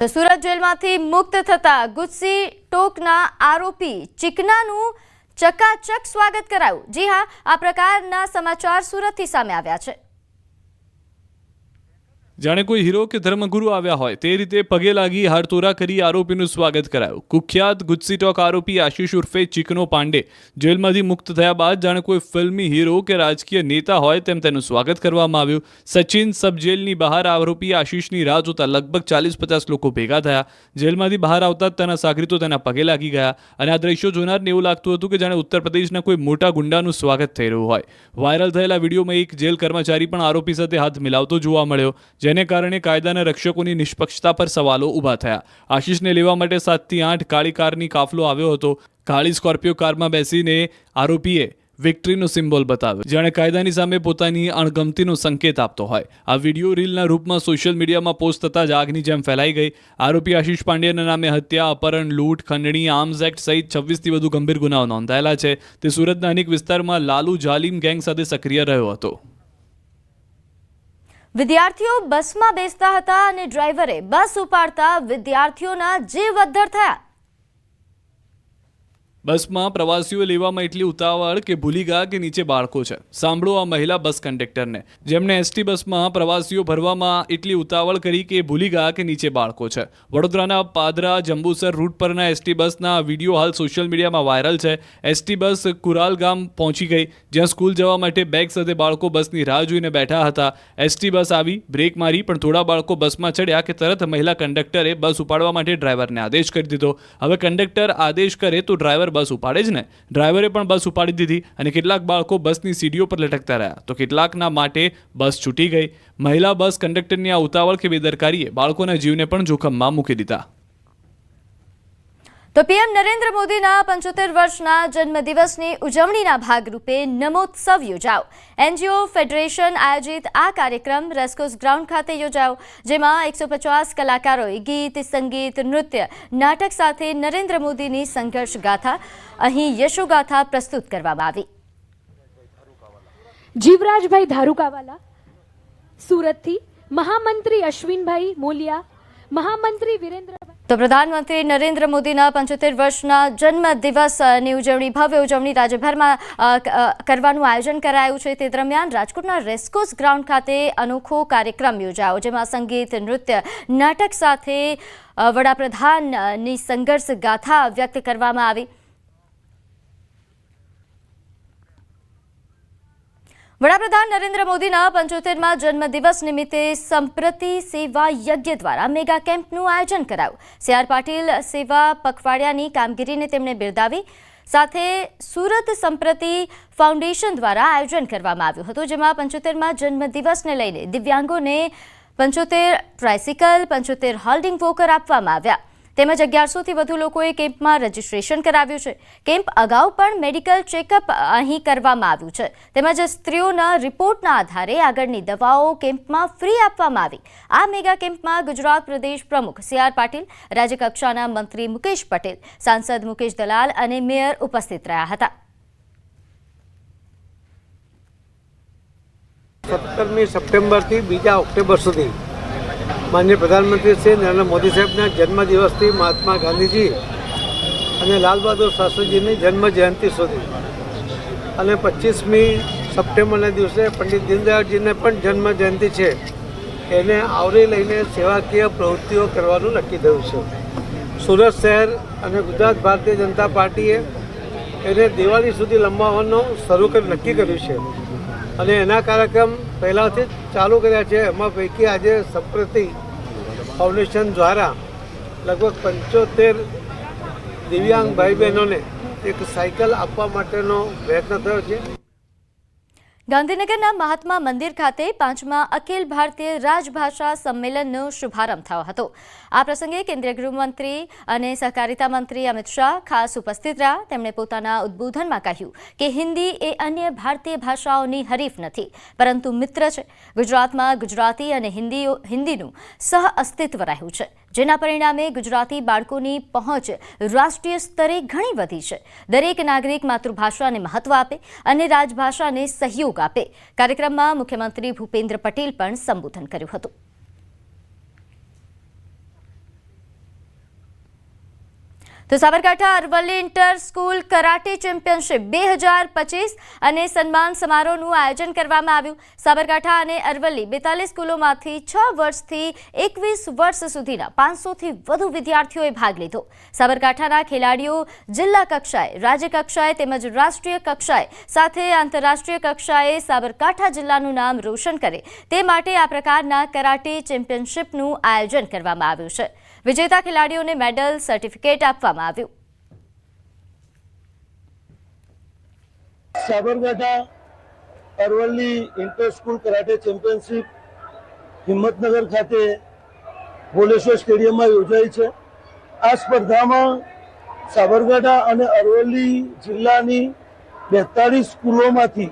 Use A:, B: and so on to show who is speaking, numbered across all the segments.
A: સુરત જેલમાંથી મુક્ત થતા ગુસ્સી ટોકના આરોપી ચીકનાનું ચકાચક સ્વાગત કરાયું। જી હા, આ પ્રકારના સમાચાર સુરતથી સામે આવ્યા છે।
B: જાણે કોઈ હીરો કે ધર્મગુરુ આવ્યા હોય તે રીતે પગે લાગી હારતોરા કરી આરોપીનું સ્વાગત કરાયું। કુખ્યાત ગુસ્સી ટોક આરોપી આશીષ ઉર્ફે ચીકનો પાંડે જેલમાંથી મુક્ત થયા બાદ જાણે કોઈ ફિલ્મી હીરો કે રાજકીય નેતા હોય તેમ તેનું સ્વાગત કરવામાં આવ્યું। સચિન સબ જેલની બહાર આરોપી આશીષની રાહ જોતા લગભગ 40-50 લોકો ભેગા થયા। જેલમાંથી બહાર આવતા તેના સાગરીતો તેના પગે લાગી ગયા અને આ દ્રશ્યો જોનારને એવું લાગતું હતું કે જાણે ઉત્તર પ્રદેશના કોઈ મોટા ગુંડાનું સ્વાગત થઈ રહ્યું હોય। વાયરલ થયેલા વિડીયોમાં એક જેલ કર્મચારી પણ આરોપી સાથે હાથ મિલાવતો જોવા મળ્યો, જેને કારણે કાયદાના રક્ષકોની નિષ્પક્ષતા પર સવાલો ઊભા થયા। આશીષને લેવા માટે 7 થી 8 કાળી કારની કાફલો આવ્યો હતો। કાળી સ્કોર્પિયો કારમાં બેસીને આરોપીએ વિક્ટરીનો સિમ્બોલ બતાવ્યો, જાણે કાયદાની સામે પોતાની અણગમતીનો સંકેત આપતો હોય। આ વિડીયો રીલના રૂપમાં સોશિયલ મીડિયામાં પોસ્ટ થતાં જ આગની જેમ ફેલાઈ ગઈ। આરોપી આશીષ પાંડેના નામે હત્યા, અપહરણ, લૂંટ, ખંડણી, આર્મ્સ એક્ટ સહિત 26થી વધુ ગંભીર ગુનાઓ નોંધાયેલા છે। તે સુરતના અનેક વિસ્તારમાં લાલુ જાલિમ ગેંગ સાથે સક્રિય રહ્યો હતો।
A: વિદ્યાર્થીઓ બસમાં બેસતા હતા અને ડ્રાઈવરે બસ ઉપાડતા વિદ્યાર્થીઓના જીવ અદ્ધર થયા।
B: બસમાં પ્રવાસીઓ લેવામાં એટલી ઉતાવળ કે ભૂલી ગયા કે નીચે બાળકો છે। સાંભળો આ મહિલા બસ કંડક્ટરને, જેમણે એસટી બસમાં પ્રવાસીઓ ભરવામાં એટલી ઉતાવળ કરી કે ભૂલી ગયા કે નીચે બાળકો છે। વડોદરાના પાદરા જંબુસર રૂટ પરના એસટી બસના વિડીયો હાલ સોશિયલ મીડિયામાં વાયરલ છે। એસટી બસ કુરાલ ગામ પહોંચી ગઈ, જ્યાં સ્કૂલ જવા માટે બેગ સાથે બાળકો બસની રાહ જોઈને બેઠા હતા। એસટી બસ આવી, બ્રેક મારી, પણ થોડા બાળકો બસમાં ચડ્યા કે તરત મહિલા કંડક્ટરે બસ ઉપાડવા માટે ડ્રાઈવરને આદેશ કરી દીધો। હવે કંડક્ટર આદેશ કરે તો ડ્રાઈવર બસ ઉપાડે જ ને। ડ્રાઈવરે પણ બસ ઉપાડી દીધી અને કેટલાક બાળકો બસની સીડીઓ પર લટકતા રહ્યા તો કેટલાકના માટે બસ છૂટી ગઈ। મહિલા બસ કંડક્ટરની આ ઉતાવળ કે બેદરકારીએ બાળકોના જીવને પણ જોખમમાં મૂકી દીધા।
A: તો પીએમ નરેન્દ્ર મોદીના 75 વર્ષના જન્મદિવસની ઉજવણીના ભાગરૂપે નમોત્સવ યોજાયો। એનજીઓ ફેડરેશન આયોજિત આ કાર્યક્રમ રેસકોર્સ ગ્રાઉન્ડ ખાતે યોજાયો, જેમાં 150 કલાકારોએ ગીત, સંગીત, નૃત્ય, નાટક સાથે નરેન્દ્ર મોદીની સંઘર્ષ ગાથા અહીં યશોગાથા પ્રસ્તુત કરવામાં આવી।
C: જીવરાજભાઈ ધારુકાવાલા સુરતથી, મહામંત્રી અશ્વિનભાઈ મોલિયા, મહામંત્રી વિરેન્દ્રભાઈ।
A: તો પ્રધાનમંત્રી નરેન્દ્ર મોદીના 75 વર્ષના જન્મદિવસની ઉજવણી, ભવ્ય ઉજવણી રાજ્યભરમાં કરવાનું આયોજન કરાયું છે। તે દરમિયાન રાજકોટના રેસકોર્સ ગ્રાઉન્ડ ખાતે અનોખો કાર્યક્રમ યોજાયો, જેમાં સંગીત, નૃત્ય, નાટક સાથે વડાપ્રધાનની સંઘર્ષ ગાથા વ્યક્ત કરવામાં આવી। વડાપ્રધાન નરેન્દ્ર મોદીના 75મા જન્મદિવસ નિમિત્તે સંપ્રતિ સેવા યજ્ઞ દ્વારા મેગા કેમ્પનું આયોજન કરાયું। સી.આર. પાટીલ સેવા પખવાડિયાની કામગીરીને તેમણે બિરદાવી। સાથે સુરત સંપ્રતિ ફાઉન્ડેશન દ્વારા આયોજન કરવામાં આવ્યું હતું, જેમાં 75મા જન્મદિવસને લઈને દિવ્યાંગોને 75 ટ્રાયસિકલ, 75 હોલ્ડિંગ વોકર આપવામાં આવ્યા। તેમજ 1100થી વધુ લોકોએ કેમ્પમાં રજીસ્ટ્રેશન કરાવ્યું છે। કેમ્પ અગાઉ પણ મેડિકલ ચેકઅપ અહીં કરવામાં આવ્યું છે, તેમજ સ્ત્રીઓના રિપોર્ટના આધારે આગળની દવાઓ કેમ્પમાં ફ્રી આપવામાં આવી। આ મેગા કેમ્પમાં ગુજરાત પ્રદેશ પ્રમુખ સી.આર. પાટીલ, રાજ્યકક્ષાના મંત્રી મુકેશ પટેલ, સાંસદ મુકેશ દલાલ અને મેયર ઉપસ્થિત રહ્યા હતા।
D: 17મી સપ્ટેમ્બરથી 2 ઓક્ટોબર સુધી માનનીય પ્રધાનમંત્રી શ્રી નરેન્દ્ર મોદી સાહેબના જન્મદિવસથી મહાત્મા ગાંધીજી અને લાલ બહાદુર શાસ્ત્રીજીની જન્મ જયંતિ સુધી અને 25મી સપ્ટેમ્બરના દિવસે પંડિત દીનદયાળજીને પણ જન્મ જયંતિ છે, એને આવરી લઈને સેવાકીય પ્રવૃત્તિઓ કરવાનું નક્કી થયું છે। સુરત શહેર અને ગુજરાત ભારતીય જનતા પાર્ટીએ એને દિવાળી સુધી લંબાવવાનું નક્કી કર્યું છે અને એના કાર્યક્રમ પહેલાંથી જ ચાલુ કર્યા છે। એમાં પૈકી આજે સંપ્રતિ ફાઉન્ડેશન દ્વારા લગભગ 75 દિવ્યાંગ ભાઈ બહેનોને એક સાયકલ આપવા માટેનો પ્રયત્ન થયો છે।
A: ગાંધીનગરના મહાત્મા મંદિર ખાતે 5મા અખિલ ભારતીય રાજભાષા સંમેલનનો શુભારંભ થયો હતો। આ પ્રસંગે કેન્દ્રીય ગૃહમંત્રી અને સહકારિતા મંત્રી અમિત શાહ ખાસ ઉપસ્થિત રહ્યા। તેમણે પોતાના ઉદ્બોધનમાં કહ્યું કે હિન્દી એ અન્ય ભારતીય ભાષાઓની હરીફ નથી, પરંતુ મિત્ર છે। ગુજરાતમાં ગુજરાતી અને હિન્દીનું સહ અસ્તિત્વ રહ્યું છે, જેના પરિણામે ગુજરાતી બાળકોની પહોંચ રાષ્ટ્રીય સ્તરે ઘણી વધી છે। દરેક નાગરિક માતૃભાષાને મહત્વ આપે અને રાજભાષાને સહયોગ આપે। કાર્યક્રમમાં મુખ્યમંત્રી ભૂપેન્દ્ર પટેલ પણ સંબોધન કર્યું હતું। તો Sabarkantha Aravalli inter school karate championship 2025 અને સન્માન સમારોહનું આયોજન કરવામાં આવ્યું. સાબરકાંઠા અને અરવલ્લી 42 સ્કૂલોમાંથી 6 વર્ષથી 21 વર્ષ સુધીના 500થી વધુ વિદ્યાર્થીઓએ ભાગ લીધો. સાબરકાંઠાના ખેલાડીઓ જિલ્લા કક્ષાએ, રાજ્ય કક્ષાએ તેમજ રાષ્ટ્રીય કક્ષાએ સાથે આંતરરાષ્ટ્રીય કક્ષાએ સાબરકાંઠા જિલ્લાનું નામ રોશન કરે તે માટે આ પ્રકારના કરાટે ચેમ્પિયનશિપનું આયોજન કરવામાં આવ્યું છે. વિજેતા ખેલાડીઓને મેડલ, સર્ટિફિકેટ આપવામાં આવ્યું.
E: Sabarkantha Aravalli inter school karate championship Himmatnagar ખાતે ભોલેશ્વર સ્ટેડિયમમાં યોજાઈ છે. આ સ્પર્ધામાં સાબરકાંઠા અને અરવલ્લી જિલ્લાની 42 સ્કૂલોમાંથી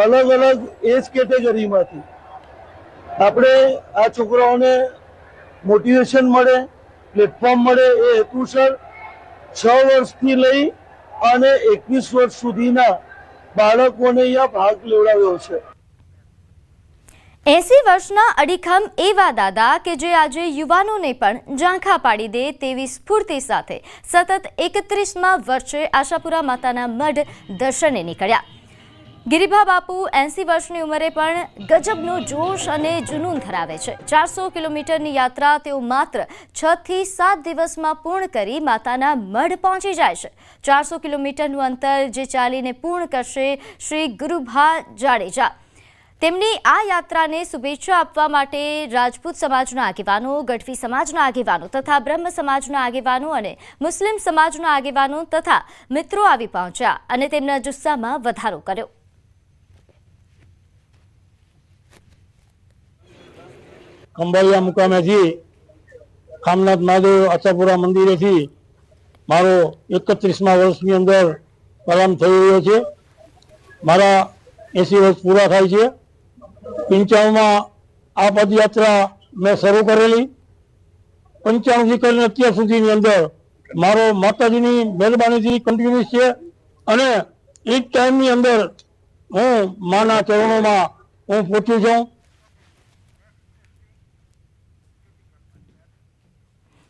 E: અલગ અલગ એજ કેટેગરીમાંથી આપણે આ છોકરાઓને મોટિવેશન મળે, પ્લેટફોર્મ મળે એ હેતુસર 6 વર્ષથી લઈ અને 21 વર્ષ સુધીના બાળકોને અહીંયા ભાગ લેવડાવ્યો છે.
A: 80 વર્ષના અડીખમ એવા દાદા કે જે આજે યુવાનોને પણ ઝાંખા પાડી દે તેવી સ્ફૂર્તિ સાથે સતત 31મા વર્ષે આશાપુરા માતાના મઢ દર્શને નીકળ્યા. ગિરિભા બાપુ 80 વર્ષની ઉંમરે પણ ગજબનો જોશ અને જુનૂન ધરાવે છે. 400 કિલોમીટરની યાત્રા તેઓ માત્ર 6 થી 7 દિવસમાં પૂર્ણ કરી માતાના મઢ પહોંચી જાય છે. 400 કિલોમીટરનું અંતર જે ચાલીને પૂર્ણ કરશે શ્રી ગુરુભા જાડેજા. તેમની આ યાત્રાને શુભેચ્છા આપવા માટે રાજપૂત સમાજના આગેવાનો, ગઢવી સમાજના આગેવાનો તથા બ્રહ્મ સમાજના આગેવાનો અને મુસ્લિમ સમાજના આગેવાનો તથા મિત્રો આવી પહોંચ્યા અને તેમના જુસ્સામાં વધારો કર્યો.
E: ખંભાળિયા મુકામેથી ખામનાથ મહાદેવ આશાપુરા મંદિરેથી મારો 31મા વર્ષની અંદર પ્રારંભ થઈ રહ્યો છે. મારા 80 વર્ષ પૂરા થાય છે. 95માં આ પદયાત્રા મેં શરૂ કરેલી. 95થી કરીને અત્યાર સુધીની અંદર મારો માતાજીની મહેરબાનીથી કન્ટિન્યુઅસ છે અને એ જ ટાઈમની અંદર હું માના ચરણોમાં હું પહોંચ્યું છું.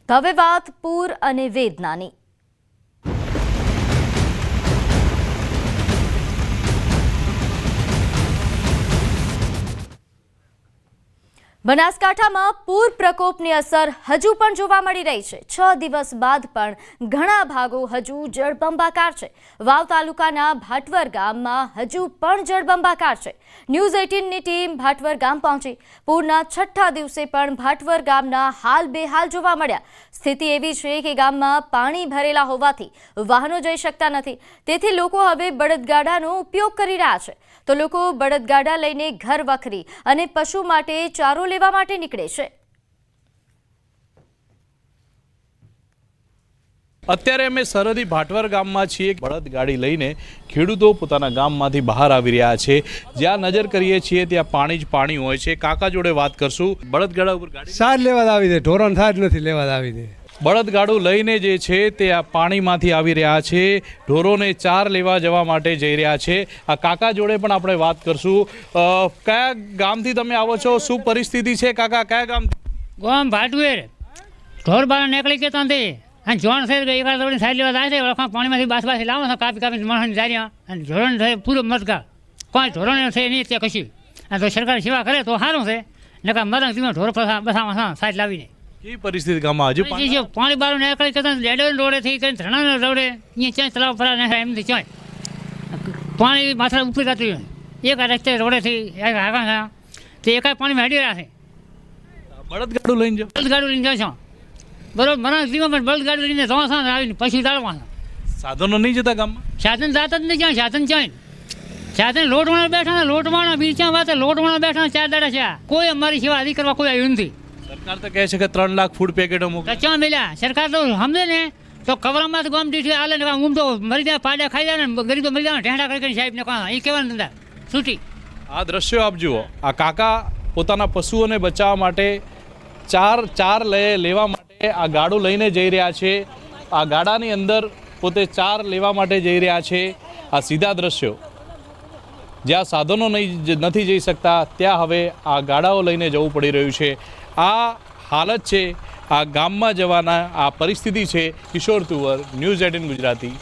A: હવે વાત પૂર અને વેદનાની. બનાસકાંઠામાં પૂર પ્રકોપની અસર હજુ પણ જોવા મળી રહી છે. 6 દિવસ બાદ પણ ઘણા ભાગો હજુ જળબંબાકાર છે. વાવ તાલુકાના ભાટવર ગામમાં હજુ પણ જળબંબાકાર છે. ન્યૂઝ 18ની ટીમ ભાટવર ગામ પહોંચી. પૂરના 6થા દિવસે પણ ભાટવર ગામના હાલ બેહાલ જોવા મળ્યા. સ્થિતિ એવી છે કે ગામમાં પાણી ભરેલા હોવાથી વાહનો જઈ શકતા નથી. તેથી લોકો હવે બળદગાડાનો ઉપયોગ કરી રહ્યા છે. તો લોકો બળદગાડા લઈને ઘર વખરી અને પશુ માટે ચારો લેવા માટે નીકળે છે.
B: અત્યારે અમે સરહદી ભાટવર ગામમાં છીએ. બળદગાડી લઈને ખેડૂતો પોતાના ગામમાંથી બહાર આવી રહ્યા છે. જ્યાં નજર કરીએ છીએ ત્યાં પાણી જ પાણી હોય છે. કાકા જોડે વાત કરશું. બળદગાડા ઉપર ગાડી
F: સાર લેવા આવી દે, ઢોરણ સાર નથી લેવા આવી દે.
B: બળદગાડું લઈને જે છે તે આ પાણીમાંથી આવી રહ્યા છે. ઢોરોને ચાર લેવા જવા માટે જઈ રહ્યા છે. આ કાકા જોડે પણ આપણે વાત કરશું. કયા ગામથી તમે આવો છો? શું પરિસ્થિતિ છે કાકા? કયા ગામ?
G: ગામ ભાટવેર. ઢોર બાર નીકળી ગયા ત્યાંથી અને જોણ છે એકાદ દોડીને સાઈડ લેવા જાય છે. ઓળખા પાણીમાંથી બાસ લાવો છો, કાપી કાપી માણસની જાય અને ઢોરણ થાય પૂરો મતકા. કોઈ ધોરણ છે નહીં ત્યાં કશું. અને તો સરકાર સેવા કરે તો સારું છે. નકા મરંગ તમે ઢોર બસા સાઈડ લાવીને
B: કેવી પરિસ્થિતિ ગામમાં? હજુ
G: પાણી બાર નીકળી કરતા લેડર રોડેથી કઈ ધરણા રોડે અહીંયા ક્યાંય તલાવ ફરા નાખાય એમથી ક્યાંય પાણી માથા ઉપરી જતું હોય. એક રસ્તે રોડેથી હાકા તે એકાય પાણી મેળવી રહ્યા છે.
B: બળદગાડું લઈને જાઓ?
G: બળદગાડું લઈને જાઓ છો બરોબર. મને જીવન પણ બળદગાડું લઈને જવા આવીને પછી દાળવાના.
B: સાધનો નહીં જતા ગામમાં?
G: સાધન જાતા જ નહીં ક્યાં. સાધન ક્યાંય સાધન લોટવાળા બેઠા, લોટવાળા બી ક્યાં વાત, લોટવાળા બેઠા 4 દાડા છે. કોઈ અમારી સેવા આદિ કરવા કોઈ આવ્યું નથી.
B: સરકાર તો કહે છે કે 3 લાખ ફૂડ પેકેટો મોકલે.
G: ક્યાં મળ્યા? સરકાર તો સમજે ને તો કવરામાં તો ગામ દીઠ આલે ને ઊંઘ તો મરી જાય, પાડા ખાઈ જાય ને ગરીબ તો મરી જાય. ઢેંડા કરી સાહેબને કહા એ કહેવાનું ધંધા છૂટી.
B: આ દ્રશ્યો આપ જુઓ. આ કાકા પોતાના પશુઓને બચાવવા માટે ચાર લેવા માટે આ ગાડું લઈને જઈ રહ્યા છે. આ ગાડાની અંદર પોતે ચાર લેવા માટે જઈ રહ્યા છે. આ સીધા દ્રશ્યો. જ્યાં સાધનો નથી જઈ શકતા ત્યાં હવે આ ગાડાઓ લઈને જવું પડી રહ્યું છે. આ હાલત છે
H: આ ગામમાં જવાના આ પરિસ્થિતિ છે. કિશોર તુવર, ન્યૂઝ 18 ગુજરાતી.